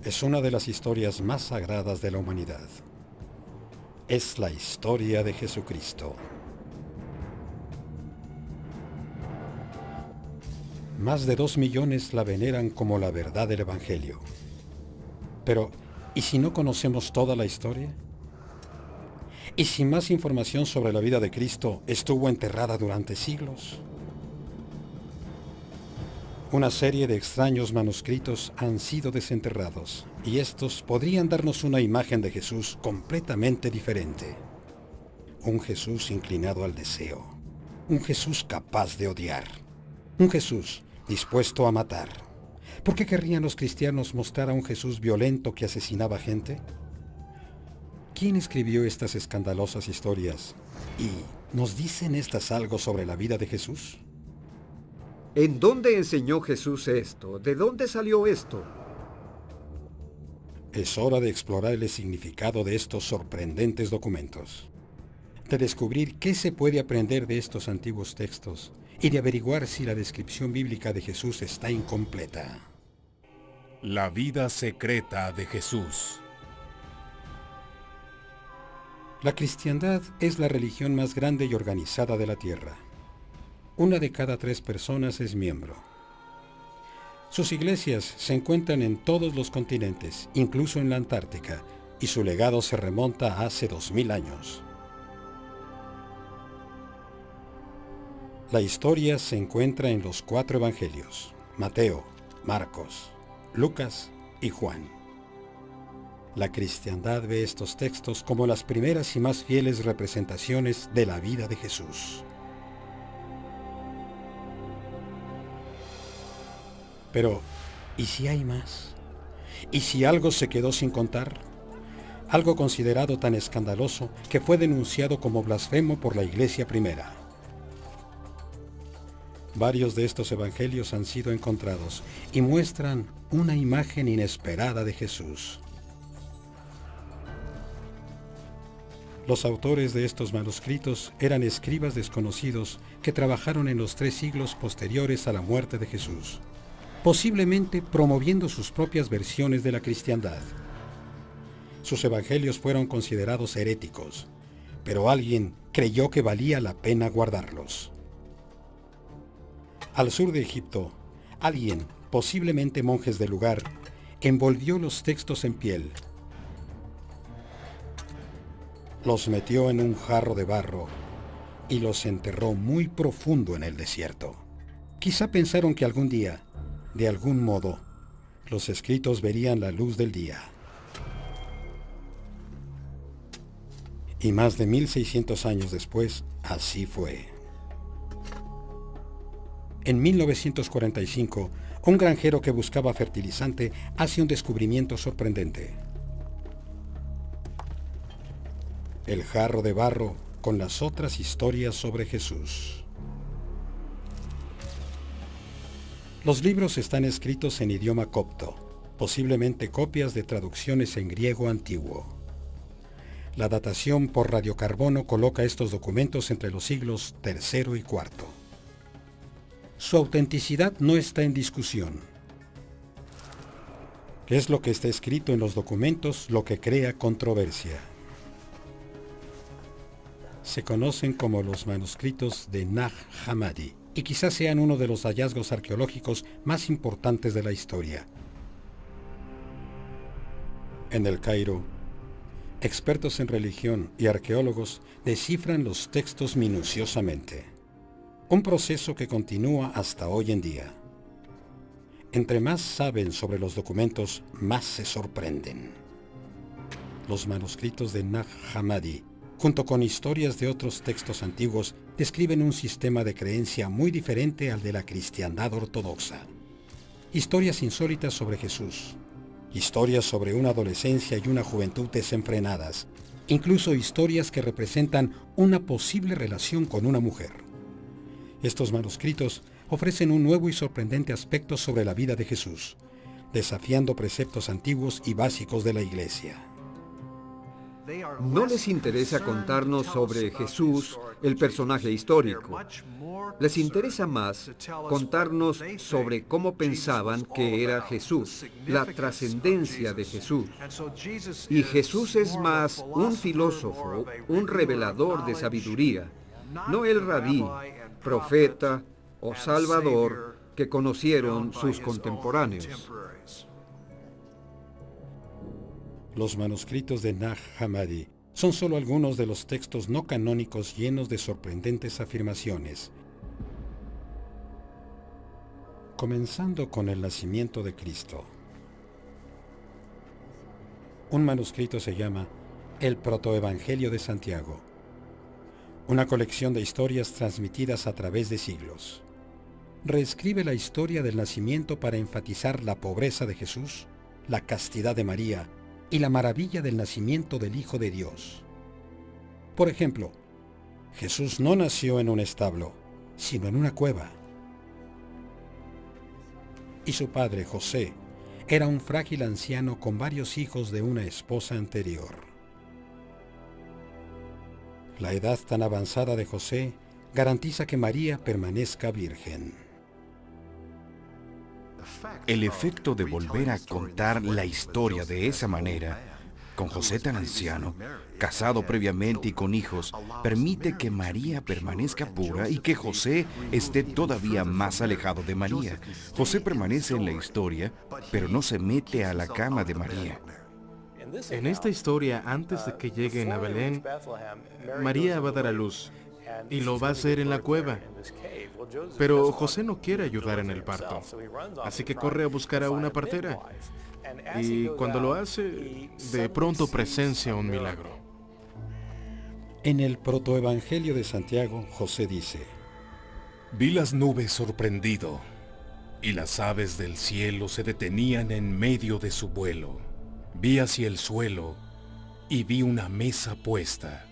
es una de las historias más sagradas de la humanidad. Es la historia de Jesucristo. Más de 2 millones la veneran como la verdad del Evangelio. Pero, ¿y si no conocemos toda la historia? ¿Y si más información sobre la vida de Cristo estuvo enterrada durante siglos? Una serie de extraños manuscritos han sido desenterrados, y estos podrían darnos una imagen de Jesús completamente diferente. Un Jesús inclinado al deseo. Un Jesús capaz de odiar. Un Jesús dispuesto a matar. ¿Por qué querrían los cristianos mostrar a un Jesús violento que asesinaba gente? ¿Quién escribió estas escandalosas historias? ¿Y nos dicen estas algo sobre la vida de Jesús? ¿En dónde enseñó Jesús esto? ¿De dónde salió esto? Es hora de explorar el significado de estos sorprendentes documentos, de descubrir qué se puede aprender de estos antiguos textos y de averiguar si la descripción bíblica de Jesús está incompleta. La vida secreta de Jesús. La cristiandad es la religión más grande y organizada de la tierra. 1 de cada 3 personas es miembro. Sus iglesias se encuentran en todos los continentes, incluso en la Antártica, y su legado se remonta a hace 2000 años. La historia se encuentra en los 4 evangelios: Mateo, Marcos, Lucas y Juan. La cristiandad ve estos textos como las primeras y más fieles representaciones de la vida de Jesús. Pero, ¿y si hay más? ¿Y si algo se quedó sin contar? Algo considerado tan escandaloso que fue denunciado como blasfemo por la Iglesia primera. Varios de estos evangelios han sido encontrados y muestran una imagen inesperada de Jesús. Los autores de estos manuscritos eran escribas desconocidos que trabajaron en los 3 siglos posteriores a la muerte de Jesús, posiblemente promoviendo sus propias versiones de la cristiandad. Sus evangelios fueron considerados heréticos, pero alguien creyó que valía la pena guardarlos. Al sur de Egipto, alguien, posiblemente monjes del lugar, envolvió los textos en piel, los metió en un jarro de barro y los enterró muy profundo en el desierto. Quizá pensaron que algún día, de algún modo, los escritos verían la luz del día. Y más de 1600 años después, así fue. En 1945, un granjero que buscaba fertilizante hace un descubrimiento sorprendente. El jarro de barro con las otras historias sobre Jesús. Los libros están escritos en idioma copto, posiblemente copias de traducciones en griego antiguo. La datación por radiocarbono coloca estos documentos entre los siglos III y IV. Su autenticidad no está en discusión. Es lo que está escrito en los documentos lo que crea controversia. Se conocen como los manuscritos de Nag Hammadi y quizás sean uno de los hallazgos arqueológicos más importantes de la historia. En El Cairo, expertos en religión y arqueólogos descifran los textos minuciosamente, un proceso que continúa hasta hoy en día. Entre más saben sobre los documentos, más se sorprenden. Los manuscritos de Nag Hammadi, junto con historias de otros textos antiguos, describen un sistema de creencia muy diferente al de la cristiandad ortodoxa. Historias insólitas sobre Jesús, historias sobre una adolescencia y una juventud desenfrenadas, incluso historias que representan una posible relación con una mujer. Estos manuscritos ofrecen un nuevo y sorprendente aspecto sobre la vida de Jesús, desafiando preceptos antiguos y básicos de la Iglesia. No les interesa contarnos sobre Jesús, el personaje histórico. Les interesa más contarnos sobre cómo pensaban que era Jesús, la trascendencia de Jesús. Y Jesús es más un filósofo, un revelador de sabiduría, no el rabí, profeta o salvador que conocieron sus contemporáneos. Los manuscritos de Nag Hammadi son solo algunos de los textos no canónicos llenos de sorprendentes afirmaciones. Comenzando con el nacimiento de Cristo. Un manuscrito se llama El Protoevangelio de Santiago, una colección de historias transmitidas a través de siglos. Reescribe la historia del nacimiento para enfatizar la pobreza de Jesús, la castidad de María y la maravilla del nacimiento del Hijo de Dios. Por ejemplo, Jesús no nació en un establo, sino en una cueva. Y su padre, José, era un frágil anciano con varios hijos de una esposa anterior. La edad tan avanzada de José garantiza que María permanezca virgen. El efecto de volver a contar la historia de esa manera, con José tan anciano, casado previamente y con hijos, permite que María permanezca pura y que José esté todavía más alejado de María. José permanece en la historia, pero no se mete a la cama de María. En esta historia, antes de que lleguen a Belén, María va a dar a luz y lo va a hacer en la cueva. Pero José no quiere ayudar en el parto, así que corre a buscar a una partera. Y cuando lo hace, de pronto presencia un milagro. En el Protoevangelio de Santiago, José dice: Vi las nubes sorprendido, y las aves del cielo se detenían en medio de su vuelo. Vi hacia el suelo, y vi una mesa puesta,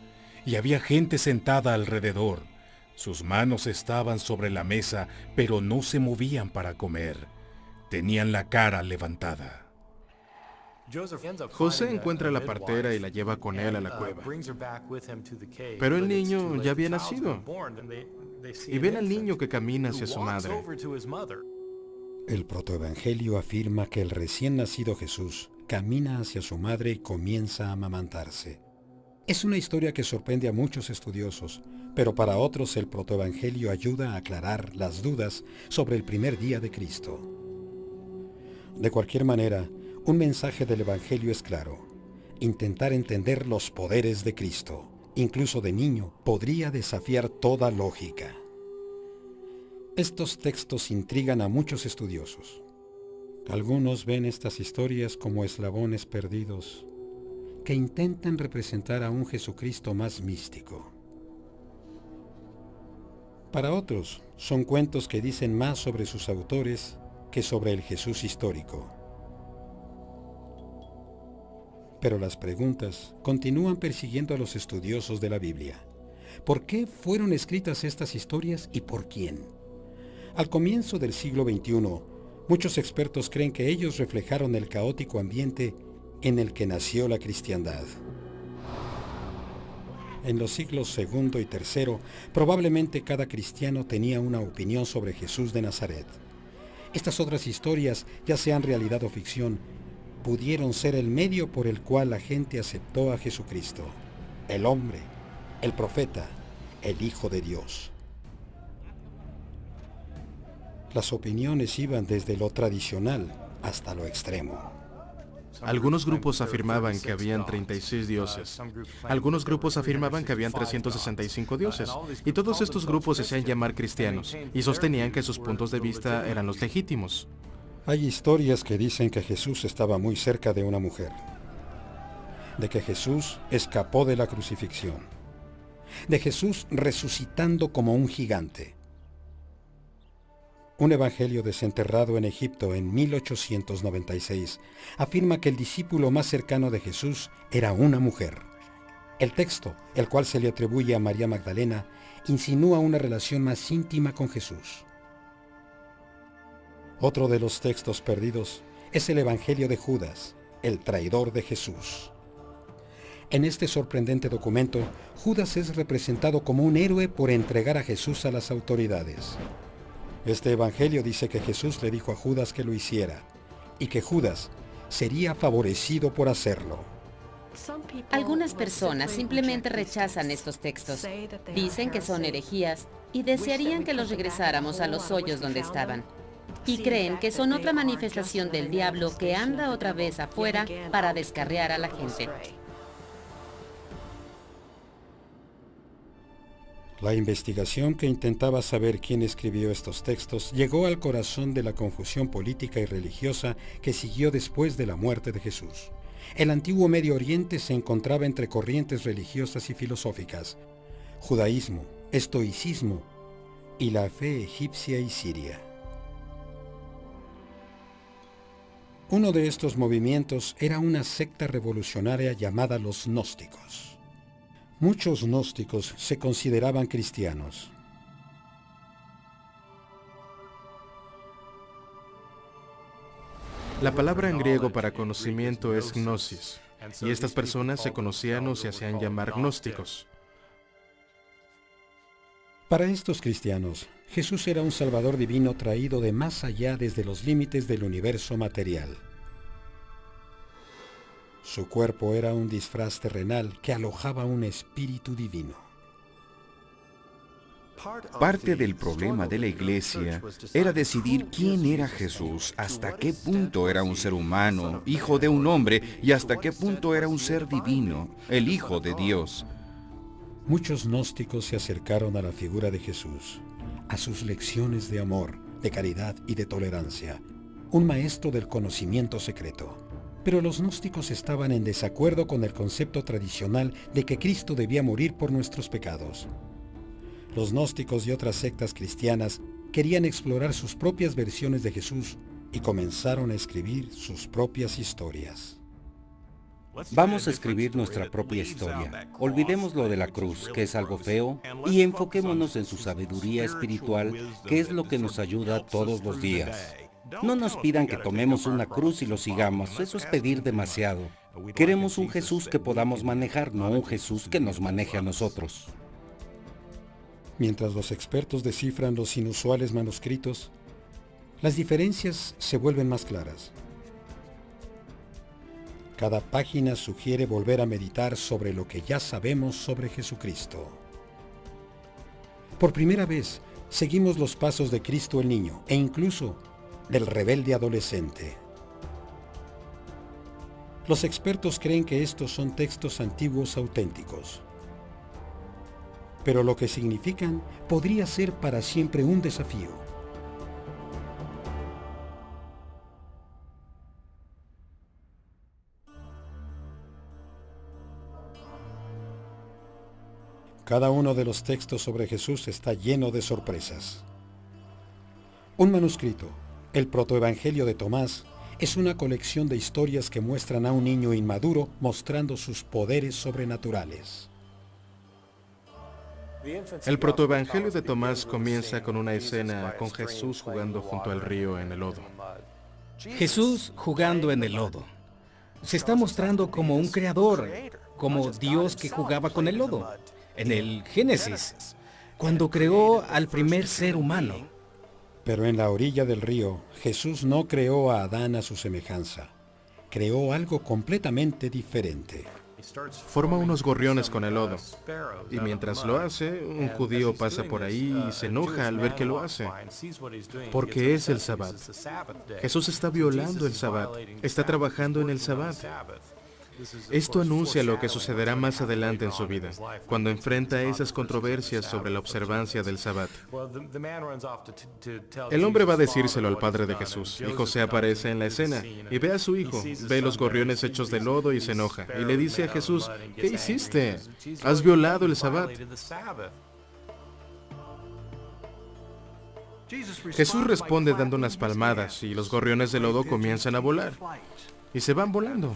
y había gente sentada alrededor. Sus manos estaban sobre la mesa, pero no se movían para comer. Tenían la cara levantada. José encuentra a la partera y la lleva con él a la cueva. Pero el niño ya había nacido. Y ven al niño que camina hacia su madre. El Protoevangelio afirma que el recién nacido Jesús camina hacia su madre y comienza a amamantarse. Es una historia que sorprende a muchos estudiosos, pero para otros el Protoevangelio ayuda a aclarar las dudas sobre el primer día de Cristo. De cualquier manera, un mensaje del Evangelio es claro: intentar entender los poderes de Cristo, incluso de niño, podría desafiar toda lógica. Estos textos intrigan a muchos estudiosos. Algunos ven estas historias como eslabones perdidos que intentan representar a un Jesucristo más místico. Para otros, son cuentos que dicen más sobre sus autores que sobre el Jesús histórico. Pero las preguntas continúan persiguiendo a los estudiosos de la Biblia. ¿Por qué fueron escritas estas historias y por quién? Al comienzo del siglo XXI, muchos expertos creen que ellos reflejaron el caótico ambiente en el que nació la cristiandad. En los siglos II y III, probablemente cada cristiano tenía una opinión sobre Jesús de Nazaret. Estas otras historias, ya sean realidad o ficción, pudieron ser el medio por el cual la gente aceptó a Jesucristo, el hombre, el profeta, el Hijo de Dios. Las opiniones iban desde lo tradicional hasta lo extremo. Algunos grupos afirmaban que habían 36 dioses. Algunos grupos afirmaban que habían 365 dioses. Y todos estos grupos se hacían llamar cristianos y sostenían que sus puntos de vista eran los legítimos. Hay historias que dicen que Jesús estaba muy cerca de una mujer, de que Jesús escapó de la crucifixión, de Jesús resucitando como un gigante. Un evangelio desenterrado en Egipto en 1896 afirma que el discípulo más cercano de Jesús era una mujer. El texto, el cual se le atribuye a María Magdalena, insinúa una relación más íntima con Jesús. Otro de los textos perdidos es el evangelio de Judas, el traidor de Jesús. En este sorprendente documento, Judas es representado como un héroe por entregar a Jesús a las autoridades. Este evangelio dice que Jesús le dijo a Judas que lo hiciera, y que Judas sería favorecido por hacerlo. Algunas personas simplemente rechazan estos textos, dicen que son herejías y desearían que los regresáramos a los hoyos donde estaban. Y creen que son otra manifestación del diablo que anda otra vez afuera para descarriar a la gente. La investigación que intentaba saber quién escribió estos textos llegó al corazón de la confusión política y religiosa que siguió después de la muerte de Jesús. El antiguo Medio Oriente se encontraba entre corrientes religiosas y filosóficas, judaísmo, estoicismo y la fe egipcia y siria. Uno de estos movimientos era una secta revolucionaria llamada los gnósticos. Muchos gnósticos se consideraban cristianos. La palabra en griego para conocimiento es gnosis, y estas personas se conocían o se hacían llamar gnósticos. Para estos cristianos, Jesús era un Salvador divino traído de más allá desde los límites del universo material. Su cuerpo era un disfraz terrenal que alojaba un espíritu divino. Parte del problema de la iglesia era decidir quién era Jesús, hasta qué punto era un ser humano, hijo de un hombre, y hasta qué punto era un ser divino, el Hijo de Dios. Muchos gnósticos se acercaron a la figura de Jesús, a sus lecciones de amor, de caridad y de tolerancia, un maestro del conocimiento secreto. Pero los gnósticos estaban en desacuerdo con el concepto tradicional de que Cristo debía morir por nuestros pecados. Los gnósticos y otras sectas cristianas querían explorar sus propias versiones de Jesús y comenzaron a escribir sus propias historias. Vamos a escribir nuestra propia historia. Olvidemos lo de la cruz, que es algo feo, y enfoquémonos en su sabiduría espiritual, que es lo que nos ayuda todos los días. No nos pidan que tomemos una cruz y lo sigamos, eso es pedir demasiado. Queremos un Jesús que podamos manejar, no un Jesús que nos maneje a nosotros. Mientras los expertos descifran los inusuales manuscritos, las diferencias se vuelven más claras. Cada página sugiere volver a meditar sobre lo que ya sabemos sobre Jesucristo. Por primera vez, seguimos los pasos de Cristo el niño e incluso del rebelde adolescente. Los expertos creen que estos son textos antiguos auténticos, pero lo que significan podría ser para siempre un desafío. Cada uno de los textos sobre Jesús está lleno de sorpresas. Un manuscrito, el protoevangelio de Tomás, es una colección de historias que muestran a un niño inmaduro mostrando sus poderes sobrenaturales. El protoevangelio de Tomás comienza con una escena con Jesús jugando junto al río en el lodo. Jesús jugando en el lodo. Se está mostrando como un creador, como Dios que jugaba con el lodo. En el Génesis, cuando creó al primer ser humano. Pero en la orilla del río, Jesús no creó a Adán a su semejanza. Creó algo completamente diferente. Forma unos gorriones con el lodo. Y mientras lo hace, un judío pasa por ahí y se enoja al ver que lo hace. Porque es el Sabbat. Jesús está violando el Sabbat. Está trabajando en el Sabbat. Esto anuncia lo que sucederá más adelante en su vida, cuando enfrenta esas controversias sobre la observancia del Sabbat. El hombre va a decírselo al padre de Jesús, y José aparece en la escena, y ve a su hijo, ve los gorriones hechos de lodo y se enoja, y le dice a Jesús, ¿qué hiciste? Has violado el Sabbat. Jesús responde dando unas palmadas, y los gorriones de lodo comienzan a volar, y se van volando.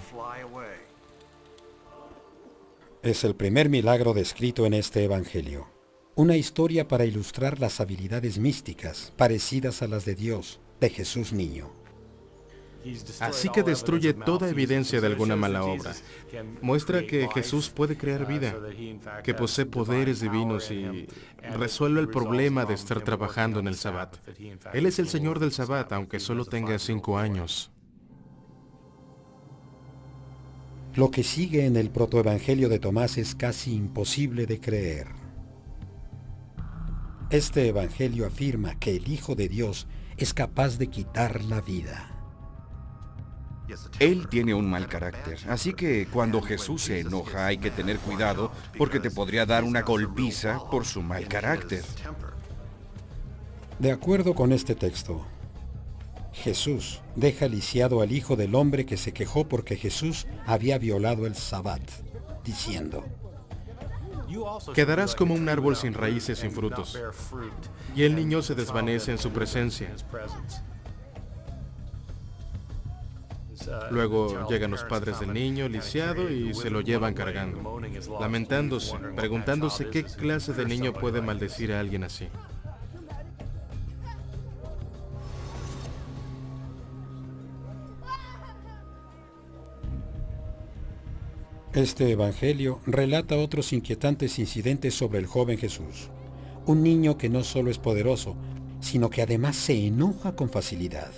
Es el primer milagro descrito en este evangelio. Una historia para ilustrar las habilidades místicas parecidas a las de Dios, de Jesús niño. Así que destruye toda evidencia de alguna mala obra. Muestra que Jesús puede crear vida, que posee poderes divinos y resuelve el problema de estar trabajando en el Sabbat. Él es el Señor del Sabbat, aunque solo tenga 5 años. Lo que sigue en el protoevangelio de Tomás es casi imposible de creer. Este evangelio afirma que el Hijo de Dios es capaz de quitar la vida. Él tiene un mal carácter, así que cuando Jesús se enoja hay que tener cuidado porque te podría dar una golpiza por su mal carácter. De acuerdo con este texto, Jesús deja lisiado al Hijo del Hombre que se quejó porque Jesús había violado el Sabbat, diciendo: Quedarás como un árbol sin raíces, sin frutos. Y el niño se desvanece en su presencia. Luego llegan los padres del niño lisiado y se lo llevan cargando, lamentándose, preguntándose qué clase de niño puede maldecir a alguien así. Este evangelio relata otros inquietantes incidentes sobre el joven Jesús, un niño que no solo es poderoso, sino que además se enoja con facilidad.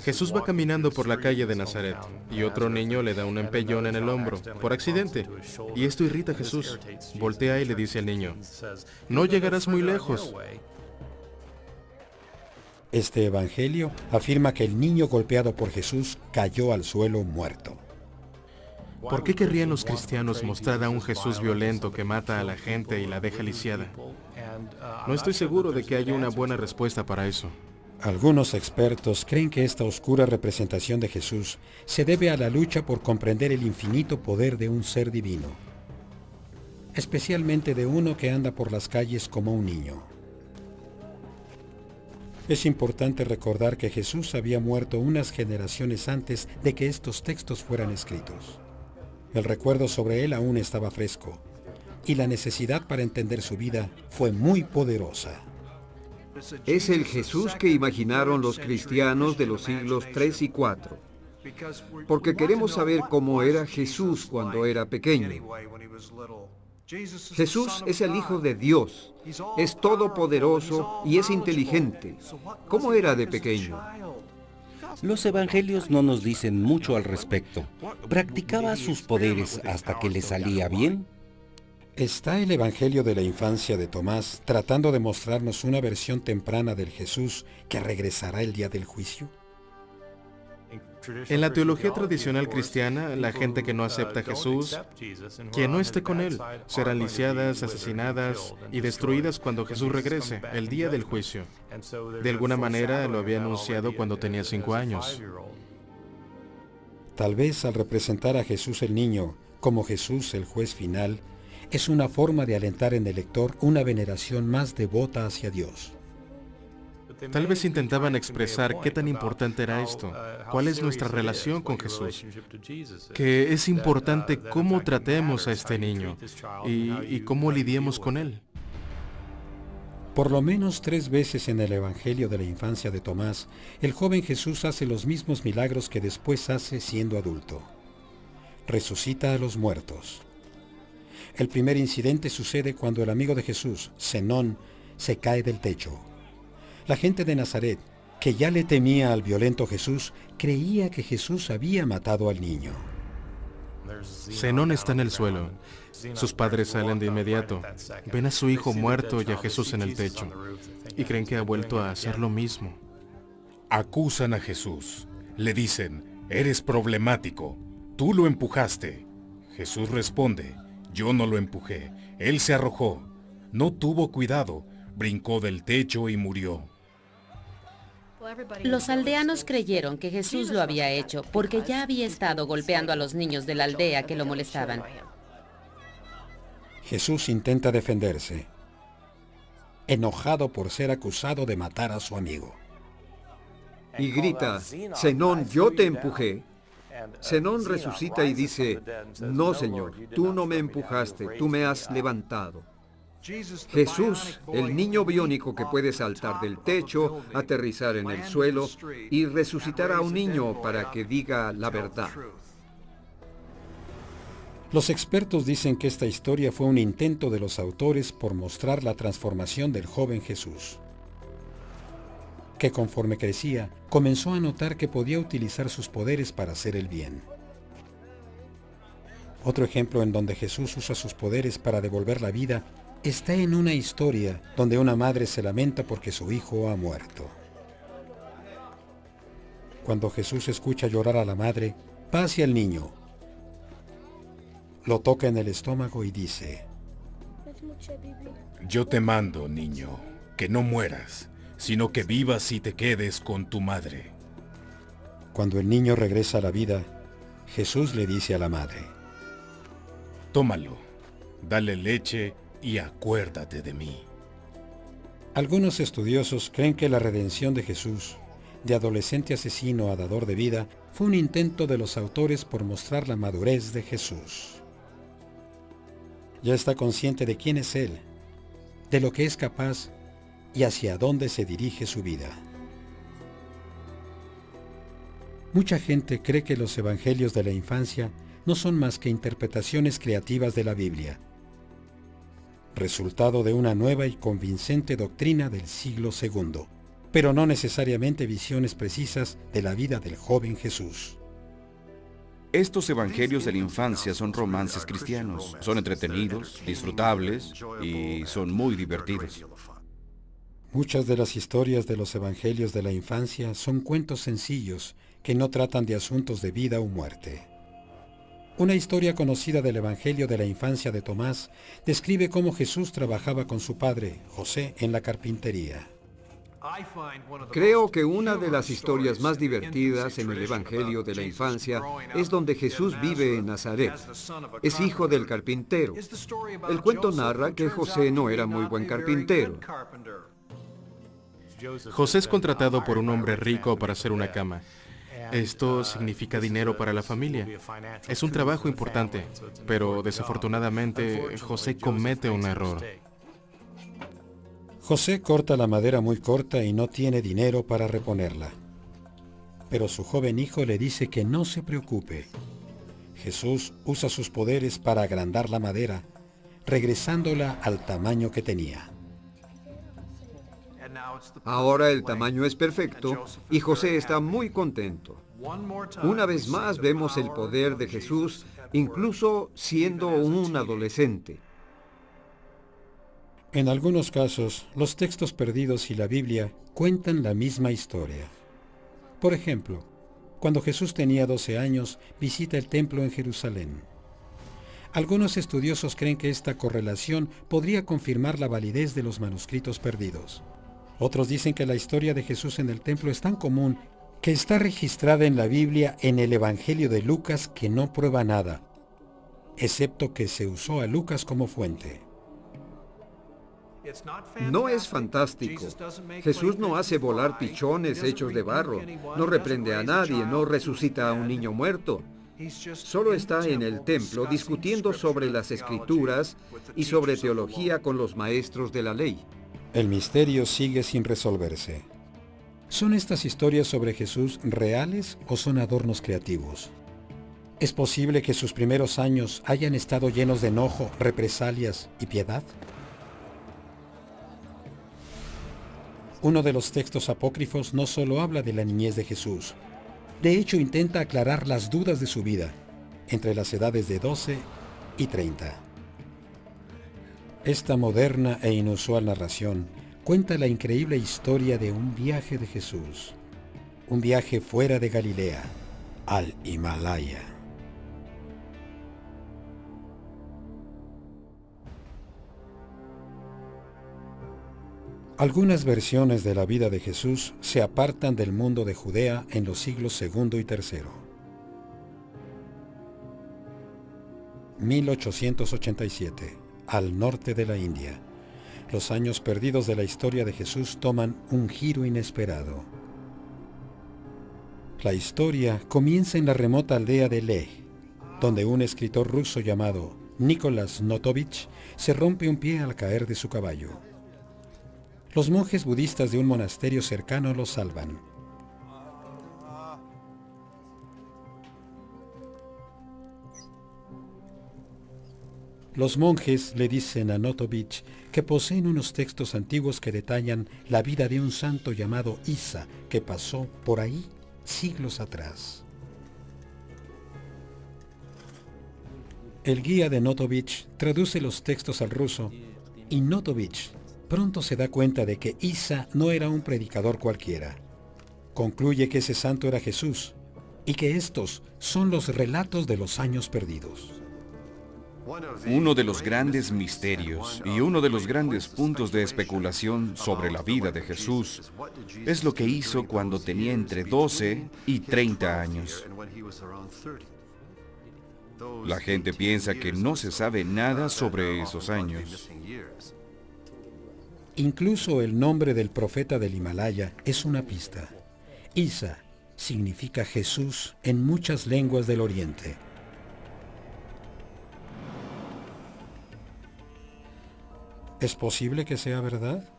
Jesús va caminando por la calle de Nazaret y otro niño le da un empellón en el hombro, por accidente, y esto irrita a Jesús. Voltea y le dice al niño: no llegarás muy lejos. Este evangelio afirma que el niño golpeado por Jesús cayó al suelo muerto. ¿Por qué querrían los cristianos mostrar a un Jesús violento que mata a la gente y la deja lisiada? No estoy seguro de que haya una buena respuesta para eso. Algunos expertos creen que esta oscura representación de Jesús se debe a la lucha por comprender el infinito poder de un ser divino, especialmente de uno que anda por las calles como un niño. Es importante recordar que Jesús había muerto unas generaciones antes de que estos textos fueran escritos. El recuerdo sobre él aún estaba fresco, y la necesidad para entender su vida fue muy poderosa. Es el Jesús que imaginaron los cristianos de los siglos 3 y 4, porque queremos saber cómo era Jesús cuando era pequeño. Jesús es el Hijo de Dios, es todopoderoso y es inteligente. ¿Cómo era de pequeño? Los evangelios no nos dicen mucho al respecto. ¿Practicaba sus poderes hasta que le salía bien? ¿Está el evangelio de la infancia de Tomás tratando de mostrarnos una versión temprana del Jesús que regresará el día del juicio? En la teología tradicional cristiana, la gente que no acepta a Jesús, que no esté con Él, serán lisiadas, asesinadas y destruidas cuando Jesús regrese, el día del juicio. De alguna manera lo había anunciado cuando tenía 5 años. Tal vez al representar a Jesús el niño como Jesús el juez final, es una forma de alentar en el lector una veneración más devota hacia Dios. Tal vez intentaban expresar qué tan importante era esto, cuál es nuestra relación con Jesús, que es importante cómo tratemos a este niño y cómo lidiemos con él. Por lo menos 3 veces en el evangelio de la infancia de Tomás, el joven Jesús hace los mismos milagros que después hace siendo adulto. Resucita a los muertos. El primer incidente sucede cuando el amigo de Jesús, Zenón, se cae del techo. La gente de Nazaret, que ya le temía al violento Jesús, creía que Jesús había matado al niño. Zenón está en el suelo. Sus padres salen de inmediato. Ven a su hijo muerto y a Jesús en el techo. Y creen que ha vuelto a hacer lo mismo. Acusan a Jesús. Le dicen: eres problemático. Tú lo empujaste. Jesús responde: yo no lo empujé. Él se arrojó. No tuvo cuidado. Brincó del techo y murió. Los aldeanos creyeron que Jesús lo había hecho porque ya había estado golpeando a los niños de la aldea que lo molestaban. Jesús intenta defenderse, enojado por ser acusado de matar a su amigo. Y grita: Zenón, yo te empujé. Zenón resucita y dice: no, Señor, tú no me empujaste, tú me has levantado. Jesús, el niño biónico que puede saltar del techo, aterrizar en el suelo y resucitar a un niño para que diga la verdad. Los expertos dicen que esta historia fue un intento de los autores por mostrar la transformación del joven Jesús, que conforme crecía, comenzó a notar que podía utilizar sus poderes para hacer el bien. Otro ejemplo en donde Jesús usa sus poderes para devolver la vida está en una historia donde una madre se lamenta porque su hijo ha muerto. Cuando Jesús escucha llorar a la madre, va hacia el niño, lo toca en el estómago y dice: Yo te mando, niño, que no mueras, sino que vivas y te quedes con tu madre. Cuando el niño regresa a la vida, Jesús le dice a la madre: Tómalo, dale leche y acuérdate de mí. Algunos estudiosos creen que la redención de Jesús, de adolescente asesino a dador de vida, fue un intento de los autores por mostrar la madurez de Jesús. Ya está consciente de quién es Él, de lo que es capaz y hacia dónde se dirige su vida. Mucha gente cree que los evangelios de la infancia no son más que interpretaciones creativas de la Biblia, resultado de una nueva y convincente doctrina del siglo II, pero no necesariamente visiones precisas de la vida del joven Jesús. Estos evangelios de la infancia son romances cristianos. Son entretenidos, disfrutables y son muy divertidos. Muchas de las historias de los evangelios de la infancia son cuentos sencillos que no tratan de asuntos de vida o muerte. Una historia conocida del evangelio de la infancia de Tomás describe cómo Jesús trabajaba con su padre, José, en la carpintería. Creo que una de las historias más divertidas en el Evangelio de la infancia es donde Jesús vive en Nazaret. Es hijo del carpintero. El cuento narra que José no era muy buen carpintero. José es contratado por un hombre rico para hacer una cama. Esto significa dinero para la familia. Es un trabajo importante, pero desafortunadamente José comete un error. José corta la madera muy corta y no tiene dinero para reponerla. Pero su joven hijo le dice que no se preocupe. Jesús usa sus poderes para agrandar la madera, regresándola al tamaño que tenía. Ahora el tamaño es perfecto y José está muy contento. Una vez más vemos el poder de Jesús, incluso siendo un adolescente. En algunos casos, los textos perdidos y la Biblia cuentan la misma historia. Por ejemplo, cuando Jesús tenía 12 años, visita el templo en Jerusalén. Algunos estudiosos creen que esta correlación podría confirmar la validez de los manuscritos perdidos. Otros dicen que la historia de Jesús en el templo es tan común que está registrada en la Biblia en el Evangelio de Lucas que no prueba nada, excepto que se usó a Lucas como fuente. No es fantástico. Jesús no hace volar pichones hechos de barro, no reprende a nadie, no resucita a un niño muerto. Solo está en el templo discutiendo sobre las escrituras y sobre teología con los maestros de la ley. El misterio sigue sin resolverse. ¿Son estas historias sobre Jesús reales o son adornos creativos? ¿Es posible que sus primeros años hayan estado llenos de enojo, represalias y piedad? Uno de los textos apócrifos no solo habla de la niñez de Jesús, de hecho intenta aclarar las dudas de su vida, entre las edades de 12 y 30. Esta moderna e inusual narración cuenta la increíble historia de un viaje de Jesús, un viaje fuera de Galilea, al Himalaya. Algunas versiones de la vida de Jesús se apartan del mundo de Judea en los siglos II y III. 1887, al norte de la India. Los años perdidos de la historia de Jesús toman un giro inesperado. La historia comienza en la remota aldea de Leh, donde un escritor ruso llamado Nicolás Notovich, se rompe un pie al caer de su caballo. Los monjes budistas de un monasterio cercano lo salvan. Los monjes le dicen a Notovich que poseen unos textos antiguos que detallan la vida de un santo llamado Isa, que pasó por ahí siglos atrás. El guía de Notovich traduce los textos al ruso y Notovich pronto se da cuenta de que Isa no era un predicador cualquiera. Concluye que ese santo era Jesús y que estos son los relatos de los años perdidos. Uno de los grandes misterios y uno de los grandes puntos de especulación sobre la vida de Jesús es lo que hizo cuando tenía entre 12 y 30 años. La gente piensa que no se sabe nada sobre esos años. Incluso el nombre del profeta del Himalaya es una pista. Isa significa Jesús en muchas lenguas del Oriente. ¿Es posible que sea verdad?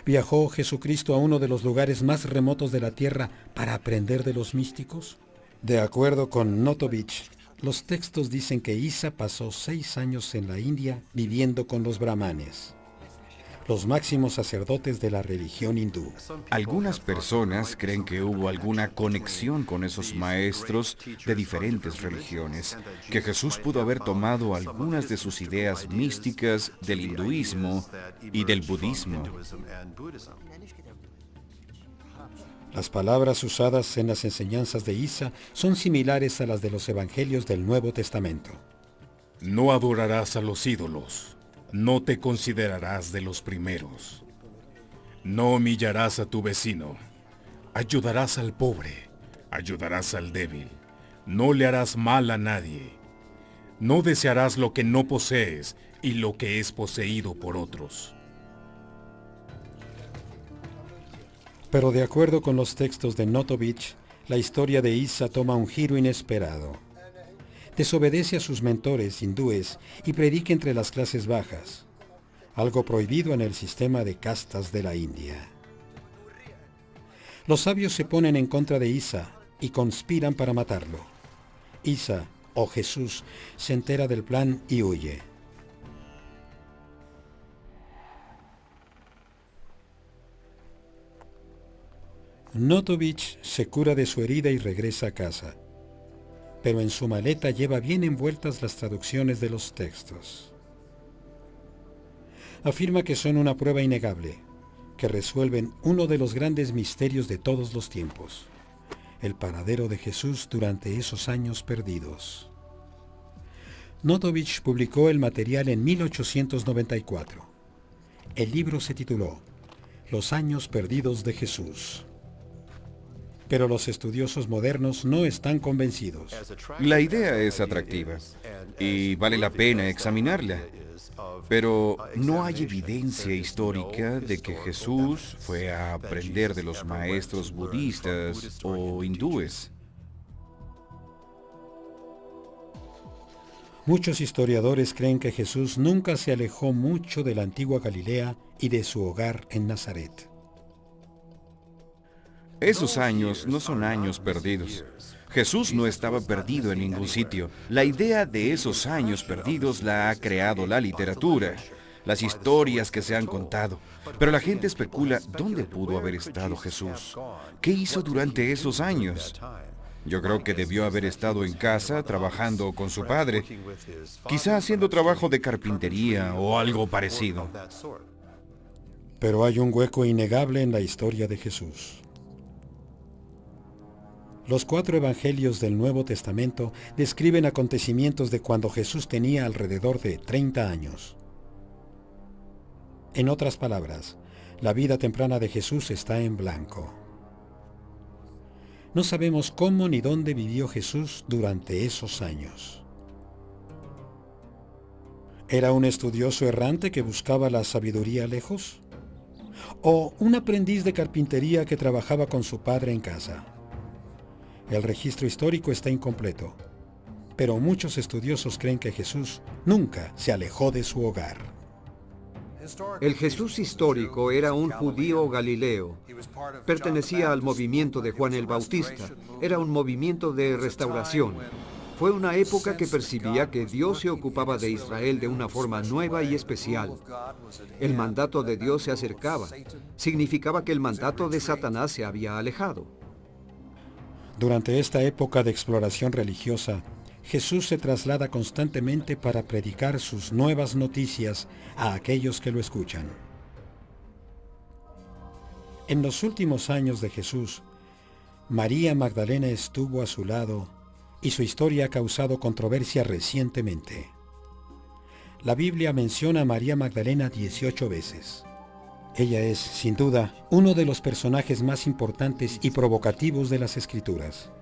¿Viajó Jesucristo a uno de los lugares más remotos de la tierra para aprender de los místicos? De acuerdo con Notovich, los textos dicen que Isa pasó 6 años en la India viviendo con los brahmanes, los máximos sacerdotes de la religión hindú. Algunas personas creen que hubo alguna conexión con esos maestros de diferentes religiones, que Jesús pudo haber tomado algunas de sus ideas místicas del hinduismo y del budismo. Las palabras usadas en las enseñanzas de Isa son similares a las de los evangelios del Nuevo Testamento. No adorarás a los ídolos. No te considerarás de los primeros. No humillarás a tu vecino. Ayudarás al pobre. Ayudarás al débil. No le harás mal a nadie. No desearás lo que no posees y lo que es poseído por otros. Pero de acuerdo con los textos de Notovich, la historia de Isa toma un giro inesperado. Desobedece a sus mentores hindúes y predica entre las clases bajas, algo prohibido en el sistema de castas de la India. Los sabios se ponen en contra de Isa y conspiran para matarlo. Isa, o Jesús, se entera del plan y huye. Notovich se cura de su herida y regresa a casa, pero en su maleta lleva bien envueltas las traducciones de los textos. Afirma que son una prueba innegable, que resuelven uno de los grandes misterios de todos los tiempos, el paradero de Jesús durante esos años perdidos. Notovich publicó el material en 1894. El libro se tituló Los años perdidos de Jesús. Pero los estudiosos modernos no están convencidos. La idea es atractiva y vale la pena examinarla, pero no hay evidencia histórica de que Jesús fue a aprender de los maestros budistas o hindúes. Muchos historiadores creen que Jesús nunca se alejó mucho de la antigua Galilea y de su hogar en Nazaret. Esos años no son años perdidos. Jesús no estaba perdido en ningún sitio. La idea de esos años perdidos la ha creado la literatura, las historias que se han contado. Pero la gente especula dónde pudo haber estado Jesús. ¿Qué hizo durante esos años? Yo creo que debió haber estado en casa trabajando con su padre, quizá haciendo trabajo de carpintería o algo parecido. Pero hay un hueco innegable en la historia de Jesús. Los 4 evangelios del Nuevo Testamento describen acontecimientos de cuando Jesús tenía alrededor de 30 años. En otras palabras, la vida temprana de Jesús está en blanco. No sabemos cómo ni dónde vivió Jesús durante esos años. ¿Era un estudioso errante que buscaba la sabiduría lejos? ¿O un aprendiz de carpintería que trabajaba con su padre en casa? El registro histórico está incompleto, pero muchos estudiosos creen que Jesús nunca se alejó de su hogar. El Jesús histórico era un judío galileo. Pertenecía al movimiento de Juan el Bautista. Era un movimiento de restauración. Fue una época que percibía que Dios se ocupaba de Israel de una forma nueva y especial. El mandato de Dios se acercaba. Significaba que el mandato de Satanás se había alejado. Durante esta época de exploración religiosa, Jesús se traslada constantemente para predicar sus nuevas noticias a aquellos que lo escuchan. En los últimos años de Jesús, María Magdalena estuvo a su lado y su historia ha causado controversia recientemente. La Biblia menciona a María Magdalena 18 veces. Ella es, sin duda, uno de los personajes más importantes y provocativos de las Escrituras.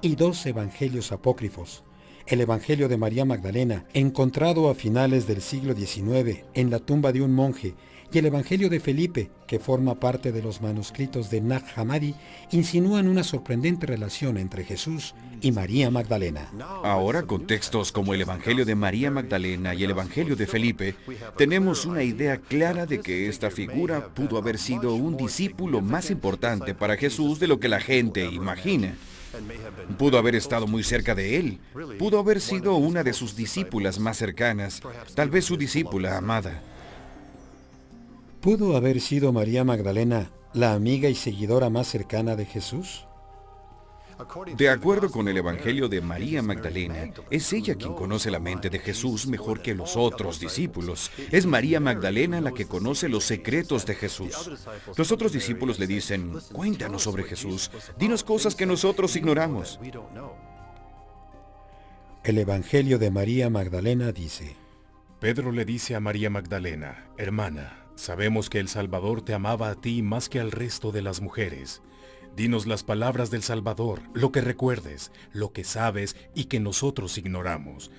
Y dos evangelios apócrifos, el Evangelio de María Magdalena, encontrado a finales del siglo XIX en la tumba de un monje, y el Evangelio de Felipe, que forma parte de los manuscritos de Nag Hammadi, insinúan una sorprendente relación entre Jesús y María Magdalena. Ahora, con textos como el Evangelio de María Magdalena y el Evangelio de Felipe, tenemos una idea clara de que esta figura pudo haber sido un discípulo más importante para Jesús de lo que la gente imagina. Pudo haber estado muy cerca de él. Pudo haber sido una de sus discípulas más cercanas, tal vez su discípula amada. ¿Pudo haber sido María Magdalena la amiga y seguidora más cercana de Jesús? De acuerdo con el Evangelio de María Magdalena, es ella quien conoce la mente de Jesús mejor que los otros discípulos. Es María Magdalena la que conoce los secretos de Jesús. Los otros discípulos le dicen, cuéntanos sobre Jesús, dinos cosas que nosotros ignoramos. El Evangelio de María Magdalena dice: Pedro le dice a María Magdalena, hermana, sabemos que el Salvador te amaba a ti más que al resto de las mujeres. Dinos las palabras del Salvador, lo que recuerdes, lo que sabes y que nosotros ignoramos,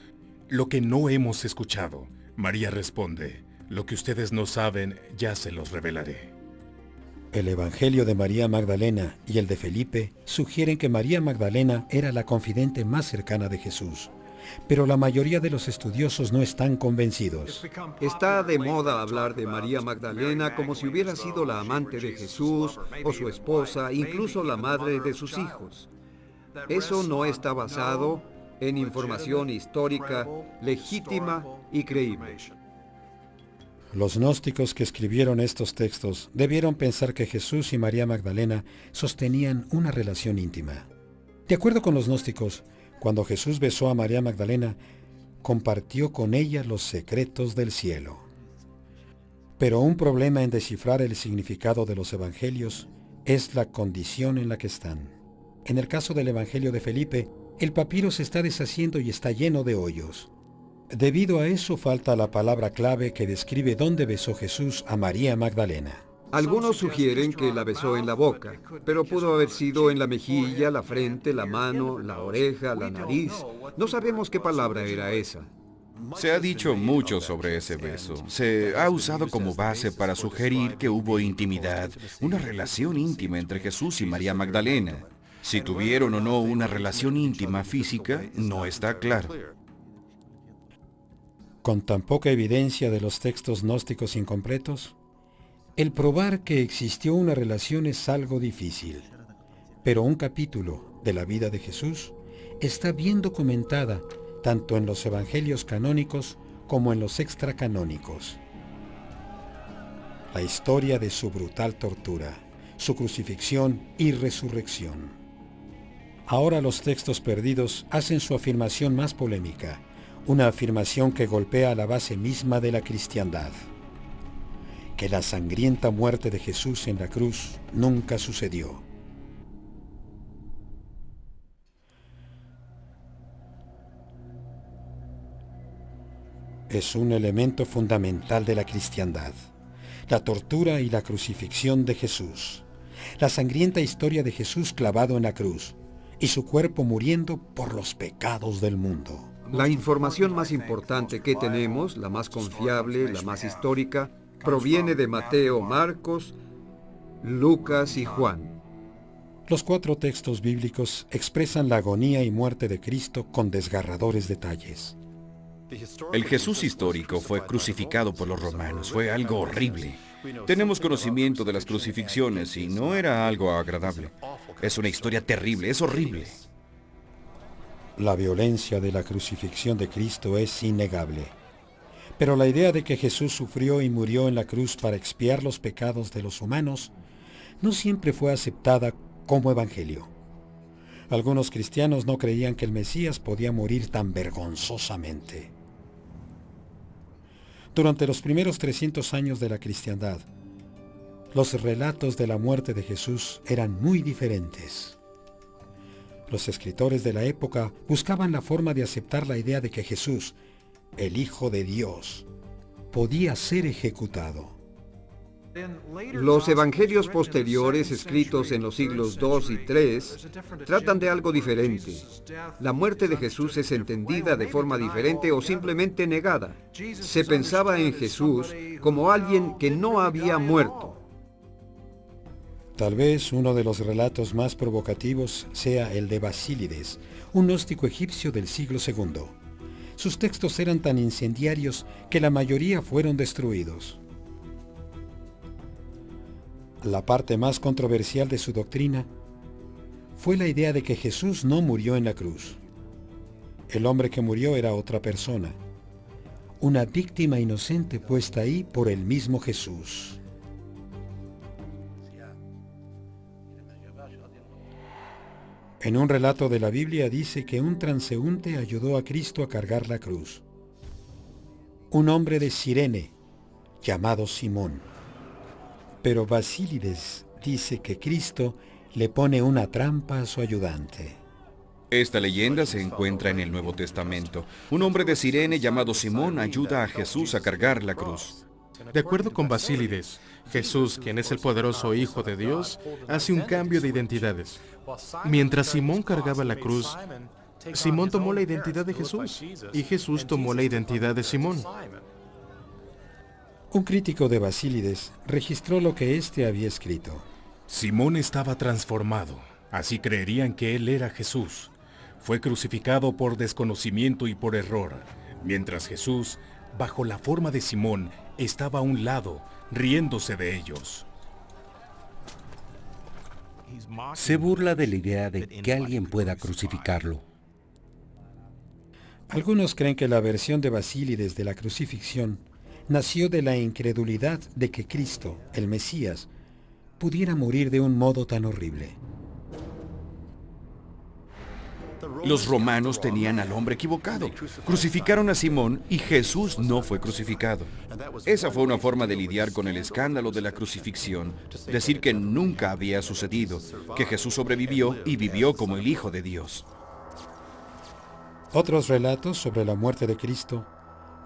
lo que no hemos escuchado. María responde, lo que ustedes no saben, ya se los revelaré. El Evangelio de María Magdalena y el de Felipe sugieren que María Magdalena era la confidente más cercana de Jesús, pero la mayoría de los estudiosos no están convencidos. Está de moda hablar de María Magdalena como si hubiera sido la amante de Jesús o su esposa, incluso la madre de sus hijos. Eso no está basado en información histórica legítima y creíble. Los gnósticos que escribieron estos textos debieron pensar que Jesús y María Magdalena sostenían una relación íntima. De acuerdo con los gnósticos, cuando Jesús besó a María Magdalena, compartió con ella los secretos del cielo. Pero un problema en descifrar el significado de los evangelios es la condición en la que están. En el caso del Evangelio de Felipe, el papiro se está deshaciendo y está lleno de hoyos. Debido a eso falta la palabra clave que describe dónde besó Jesús a María Magdalena. Algunos sugieren que la besó en la boca, pero pudo haber sido en la mejilla, la frente, la mano, la oreja, la nariz. No sabemos qué palabra era esa. Se ha dicho mucho sobre ese beso. Se ha usado como base para sugerir que hubo intimidad, una relación íntima entre Jesús y María Magdalena. Si tuvieron o no una relación íntima física, no está claro. Con tan poca evidencia de los textos gnósticos incompletos, el probar que existió una relación es algo difícil, pero un capítulo de la vida de Jesús está bien documentada tanto en los evangelios canónicos como en los extracanónicos. La historia de su brutal tortura, su crucifixión y resurrección. Ahora los textos perdidos hacen su afirmación más polémica, una afirmación que golpea la base misma de la cristiandad. Que la sangrienta muerte de Jesús en la cruz nunca sucedió. Es un elemento fundamental de la cristiandad, la tortura y la crucifixión de Jesús, la sangrienta historia de Jesús clavado en la cruz y su cuerpo muriendo por los pecados del mundo. La información más importante que tenemos, la más confiable, la más histórica, proviene de Mateo, Marcos, Lucas y Juan. Los 4 textos bíblicos expresan la agonía y muerte de Cristo con desgarradores detalles. El Jesús histórico fue crucificado por los romanos. Fue algo horrible. Tenemos conocimiento de las crucifixiones y no era algo agradable. Es una historia terrible, es horrible. La violencia de la crucifixión de Cristo es innegable. Pero la idea de que Jesús sufrió y murió en la cruz para expiar los pecados de los humanos no siempre fue aceptada como evangelio. Algunos cristianos no creían que el Mesías podía morir tan vergonzosamente. Durante los primeros 300 años de la cristiandad, los relatos de la muerte de Jesús eran muy diferentes. Los escritores de la época buscaban la forma de aceptar la idea de que Jesús, el Hijo de Dios, podía ser ejecutado. Los evangelios posteriores, escritos en los siglos II y III, tratan de algo diferente. La muerte de Jesús es entendida de forma diferente o simplemente negada. Se pensaba en Jesús como alguien que no había muerto. Tal vez uno de los relatos más provocativos sea el de Basílides, un gnóstico egipcio del siglo II. Sus textos eran tan incendiarios que la mayoría fueron destruidos. La parte más controversial de su doctrina fue la idea de que Jesús no murió en la cruz. El hombre que murió era otra persona, una víctima inocente puesta ahí por el mismo Jesús. En un relato de la Biblia dice que un transeúnte ayudó a Cristo a cargar la cruz. Un hombre de Cirene, llamado Simón. Pero Basílides dice que Cristo le pone una trampa a su ayudante. Esta leyenda se encuentra en el Nuevo Testamento. Un hombre de Cirene llamado Simón ayuda a Jesús a cargar la cruz. De acuerdo con Basílides, Jesús, quien es el poderoso Hijo de Dios, hace un cambio de identidades. Mientras Simón cargaba la cruz, Simón tomó la identidad de Jesús y Jesús tomó la identidad de Simón. Un crítico de Basílides registró lo que éste había escrito. Simón estaba transformado, así creerían que él era Jesús. Fue crucificado por desconocimiento y por error, mientras Jesús, bajo la forma de Simón, estaba a un lado, riéndose de ellos. Se burla de la idea de que alguien pueda crucificarlo. Algunos creen que la versión de Basílides de la crucifixión nació de la incredulidad de que Cristo, el Mesías, pudiera morir de un modo tan horrible. Los romanos tenían al hombre equivocado. Crucificaron a Simón y Jesús no fue crucificado. Esa fue una forma de lidiar con el escándalo de la crucifixión, decir que nunca había sucedido, que Jesús sobrevivió y vivió como el Hijo de Dios. Otros relatos sobre la muerte de Cristo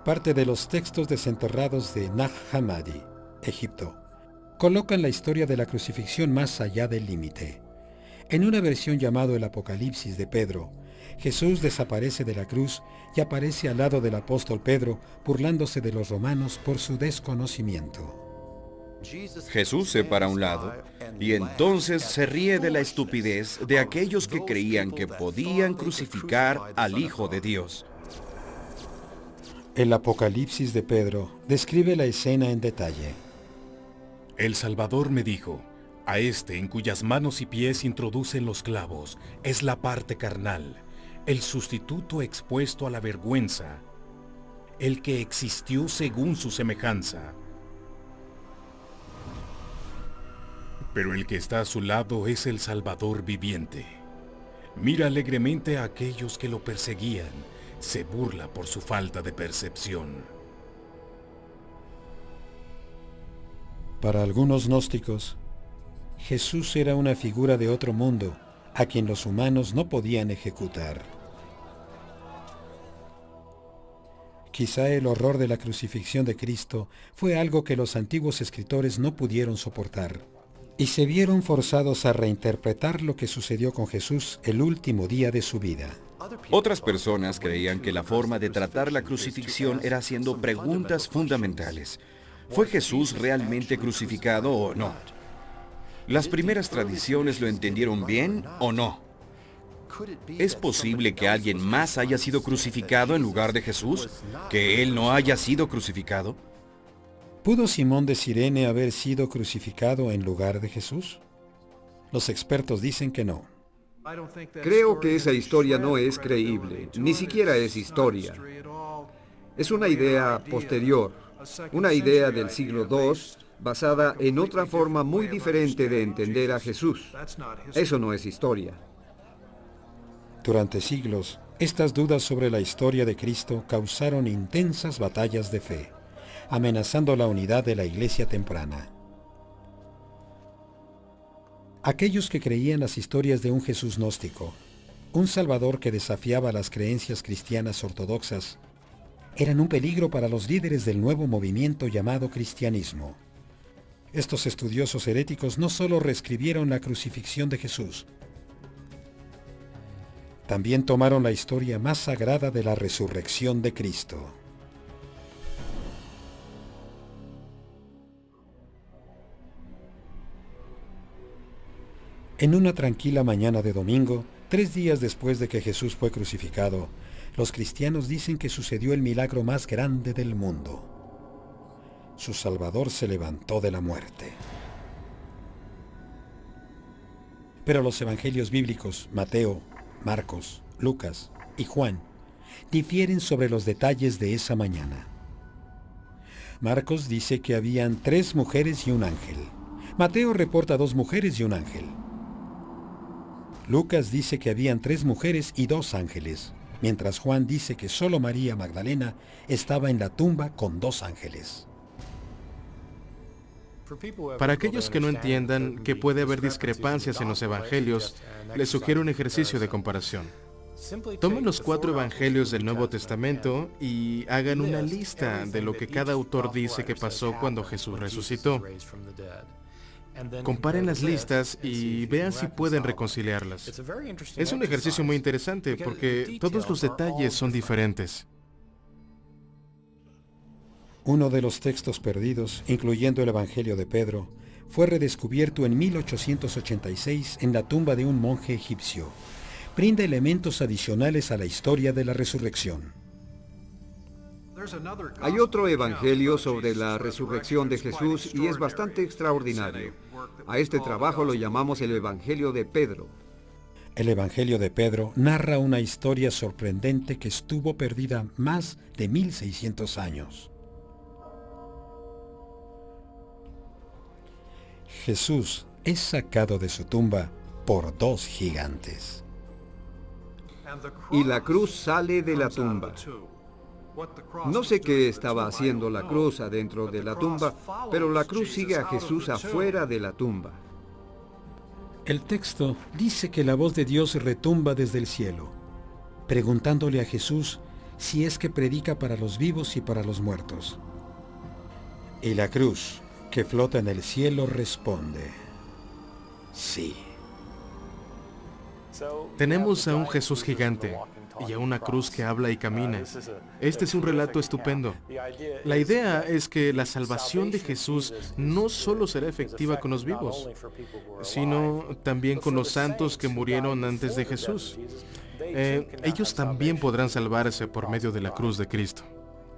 parte de los textos desenterrados de Nag Hammadi, Egipto. Colocan la historia de la crucifixión más allá del límite. En una versión llamado el Apocalipsis de Pedro, Jesús desaparece de la cruz y aparece al lado del apóstol Pedro, burlándose de los romanos por su desconocimiento. Jesús se para a un lado y entonces se ríe de la estupidez de aquellos que creían que podían crucificar al Hijo de Dios. El Apocalipsis de Pedro describe la escena en detalle. El Salvador me dijo, a este en cuyas manos y pies introducen los clavos, es la parte carnal, el sustituto expuesto a la vergüenza, el que existió según su semejanza. Pero el que está a su lado es el Salvador viviente. Mira alegremente a aquellos que lo perseguían, se burla por su falta de percepción. Para algunos gnósticos, Jesús era una figura de otro mundo a quien los humanos no podían ejecutar. Quizá el horror de la crucifixión de Cristo fue algo que los antiguos escritores no pudieron soportar, y se vieron forzados a reinterpretar lo que sucedió con Jesús el último día de su vida. Otras personas creían que la forma de tratar la crucifixión era haciendo preguntas fundamentales. ¿Fue Jesús realmente crucificado o no? ¿Las primeras tradiciones lo entendieron bien o no? ¿Es posible que alguien más haya sido crucificado en lugar de Jesús? ¿Que él no haya sido crucificado? ¿Pudo Simón de Cirene haber sido crucificado en lugar de Jesús? Los expertos dicen que no. Creo que esa historia no es creíble, ni siquiera es historia. Es una idea posterior, una idea del siglo II, basada en otra forma muy diferente de entender a Jesús. Eso no es historia. Durante siglos, estas dudas sobre la historia de Cristo causaron intensas batallas de fe, amenazando la unidad de la iglesia temprana. Aquellos que creían las historias de un Jesús gnóstico, un Salvador que desafiaba las creencias cristianas ortodoxas, eran un peligro para los líderes del nuevo movimiento llamado cristianismo. Estos estudiosos heréticos no solo reescribieron la crucifixión de Jesús, también tomaron la historia más sagrada de la resurrección de Cristo. En una tranquila mañana de domingo, 3 días después de que Jesús fue crucificado, los cristianos dicen que sucedió el milagro más grande del mundo. Su Salvador se levantó de la muerte. Pero los evangelios bíblicos, Mateo, Marcos, Lucas y Juan, difieren sobre los detalles de esa mañana. Marcos dice que habían 3 mujeres y un ángel. Mateo reporta 2 mujeres y un ángel. Lucas dice que habían 3 mujeres y 2 ángeles, mientras Juan dice que solo María Magdalena estaba en la tumba con 2 ángeles. Para aquellos que no entiendan que puede haber discrepancias en los evangelios, les sugiero un ejercicio de comparación. Tomen los 4 evangelios del Nuevo Testamento y hagan una lista de lo que cada autor dice que pasó cuando Jesús resucitó. Comparen las listas y vean si pueden reconciliarlas. Es un ejercicio muy interesante porque todos los detalles son diferentes. Uno de los textos perdidos, incluyendo el Evangelio de Pedro, fue redescubierto en 1886 en la tumba de un monje egipcio. Brinda elementos adicionales a la historia de la resurrección. Hay otro evangelio sobre la resurrección de Jesús y es bastante extraordinario. A este trabajo lo llamamos el Evangelio de Pedro. El Evangelio de Pedro narra una historia sorprendente que estuvo perdida más de 1600 años. Jesús es sacado de su tumba por 2 gigantes. Y la cruz sale de la tumba. No sé qué estaba haciendo la cruz adentro de la tumba, pero la cruz sigue a Jesús afuera de la tumba. El texto dice que la voz de Dios retumba desde el cielo, preguntándole a Jesús si es que predica para los vivos y para los muertos. Y la cruz, que flota en el cielo, responde: sí. Tenemos a un Jesús gigante y a una cruz que habla y camina. Este es un relato estupendo. La idea es que la salvación de Jesús no solo será efectiva con los vivos, sino también con los santos que murieron antes de Jesús. Ellos también podrán salvarse por medio de la cruz de Cristo.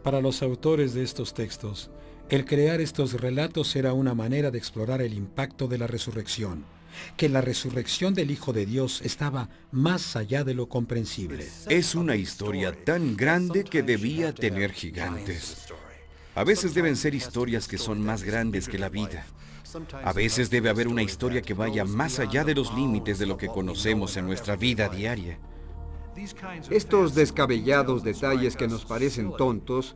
Para los autores de estos textos, el crear estos relatos era una manera de explorar el impacto de la resurrección, que la resurrección del Hijo de Dios estaba más allá de lo comprensible. Es una historia tan grande que debía tener gigantes. A veces deben ser historias que son más grandes que la vida. A veces debe haber una historia que vaya más allá de los límites de lo que conocemos en nuestra vida diaria. Estos descabellados detalles que nos parecen tontos,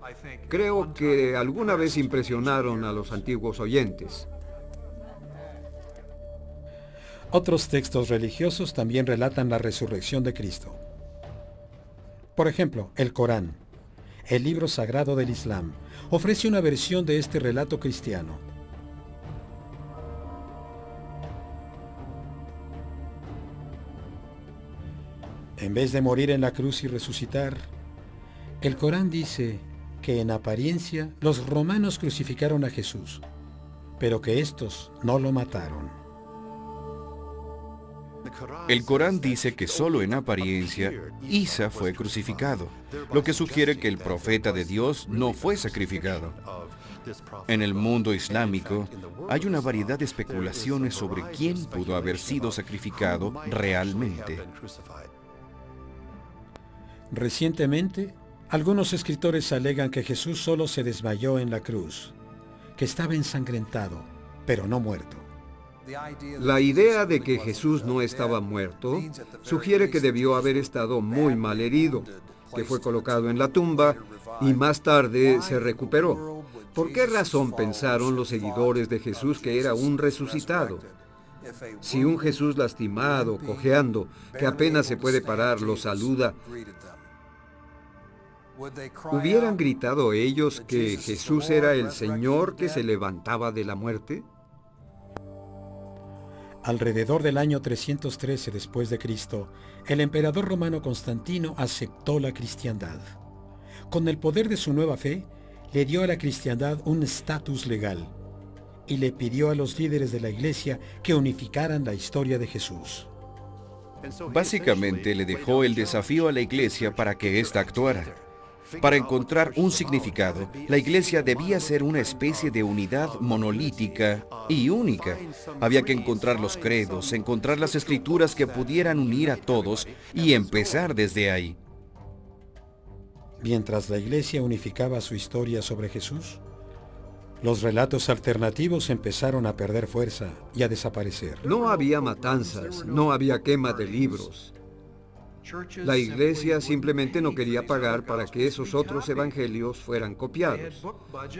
creo que alguna vez impresionaron a los antiguos oyentes. Otros textos religiosos también relatan la resurrección de Cristo. Por ejemplo, el Corán, el libro sagrado del Islam, ofrece una versión de este relato cristiano. En vez de morir en la cruz y resucitar, el Corán dice que en apariencia los romanos crucificaron a Jesús, pero que estos no lo mataron. El Corán dice que solo en apariencia Isa fue crucificado, lo que sugiere que el profeta de Dios no fue sacrificado. En el mundo islámico hay una variedad de especulaciones sobre quién pudo haber sido sacrificado realmente. Recientemente, algunos escritores alegan que Jesús solo se desmayó en la cruz, que estaba ensangrentado, pero no muerto. La idea de que Jesús no estaba muerto sugiere que debió haber estado muy mal herido, que fue colocado en la tumba y más tarde se recuperó. ¿Por qué razón pensaron los seguidores de Jesús que era un resucitado? Si un Jesús lastimado, cojeando, que apenas se puede parar, lo saluda, ¿hubieran gritado ellos que Jesús era el Señor que se levantaba de la muerte? Alrededor del año 313 después de Cristo, el emperador romano Constantino aceptó la cristiandad. Con el poder de su nueva fe, le dio a la cristiandad un estatus legal y le pidió a los líderes de la iglesia que unificaran la historia de Jesús. Básicamente le dejó el desafío a la iglesia para que ésta actuara. Para encontrar un significado, la iglesia debía ser una especie de unidad monolítica y única. Había que encontrar los credos, encontrar las escrituras que pudieran unir a todos y empezar desde ahí. Mientras la iglesia unificaba su historia sobre Jesús, los relatos alternativos empezaron a perder fuerza y a desaparecer. No había matanzas, no había quema de libros. La iglesia simplemente no quería pagar para que esos otros evangelios fueran copiados.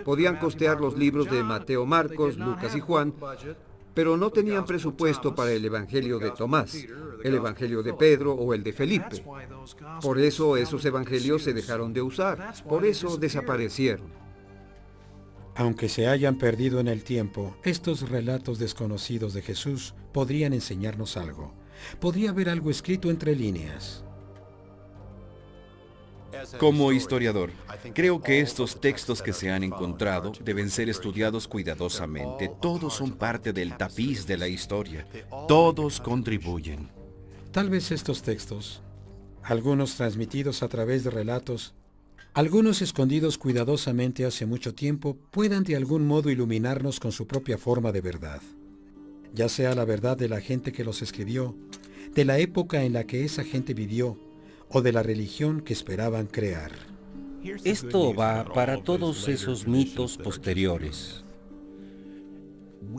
Podían costear los libros de Mateo, Marcos, Lucas y Juan, pero no tenían presupuesto para el evangelio de Tomás, el evangelio de Pedro o el de Felipe. Por eso esos evangelios se dejaron de usar, por eso desaparecieron. Aunque se hayan perdido en el tiempo, estos relatos desconocidos de Jesús podrían enseñarnos algo. Podría haber algo escrito entre líneas. Como historiador, creo que estos textos que se han encontrado deben ser estudiados cuidadosamente. Todos son parte del tapiz de la historia. Todos contribuyen. Tal vez estos textos, algunos transmitidos a través de relatos, algunos escondidos cuidadosamente hace mucho tiempo, puedan de algún modo iluminarnos con su propia forma de verdad. Ya sea la verdad de la gente que los escribió, de la época en la que esa gente vivió, o de la religión que esperaban crear. Esto va para todos esos mitos posteriores.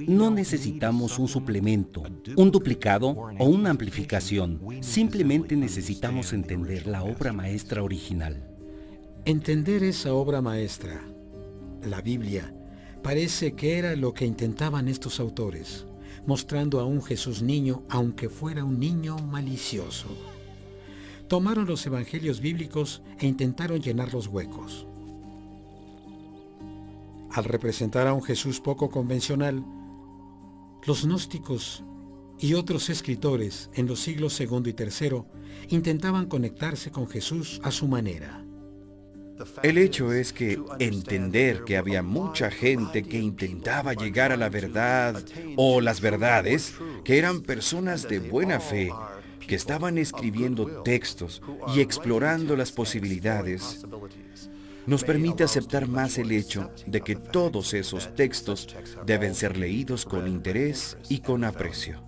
No necesitamos un suplemento, un duplicado o una amplificación. Simplemente necesitamos entender la obra maestra original. Entender esa obra maestra, la Biblia, parece que era lo que intentaban estos autores, mostrando a un Jesús niño, aunque fuera un niño malicioso. Tomaron los evangelios bíblicos e intentaron llenar los huecos. Al representar a un Jesús poco convencional, los gnósticos y otros escritores en los siglos II y III intentaban conectarse con Jesús a su manera. El hecho es que entender que había mucha gente que intentaba llegar a la verdad o las verdades, que eran personas de buena fe, que estaban escribiendo textos y explorando las posibilidades, nos permite aceptar más el hecho de que todos esos textos deben ser leídos con interés y con aprecio.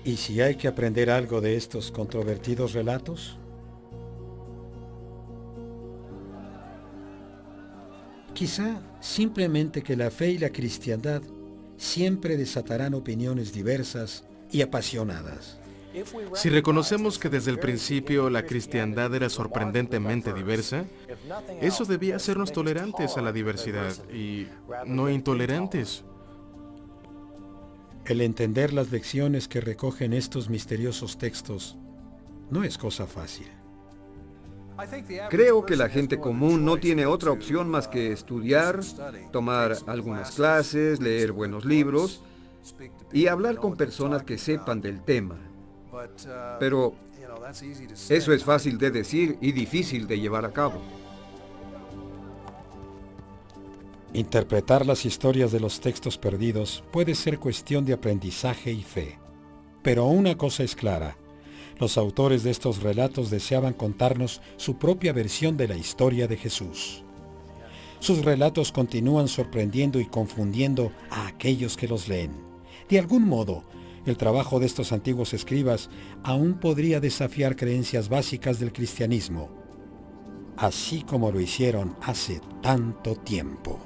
¿Y si hay que aprender algo de estos controvertidos relatos? Quizá simplemente que la fe y la cristiandad siempre desatarán opiniones diversas y apasionadas. Si reconocemos que desde el principio la cristiandad era sorprendentemente diversa, eso debía hacernos tolerantes a la diversidad y no intolerantes. El entender las lecciones que recogen estos misteriosos textos no es cosa fácil. Creo que la gente común no tiene otra opción más que estudiar, tomar algunas clases, leer buenos libros y hablar con personas que sepan del tema. Pero eso es fácil de decir y difícil de llevar a cabo. Interpretar las historias de los textos perdidos puede ser cuestión de aprendizaje y fe. Pero una cosa es clara: los autores de estos relatos deseaban contarnos su propia versión de la historia de Jesús. Sus relatos continúan sorprendiendo y confundiendo a aquellos que los leen. De algún modo, el trabajo de estos antiguos escribas aún podría desafiar creencias básicas del cristianismo, así como lo hicieron hace tanto tiempo.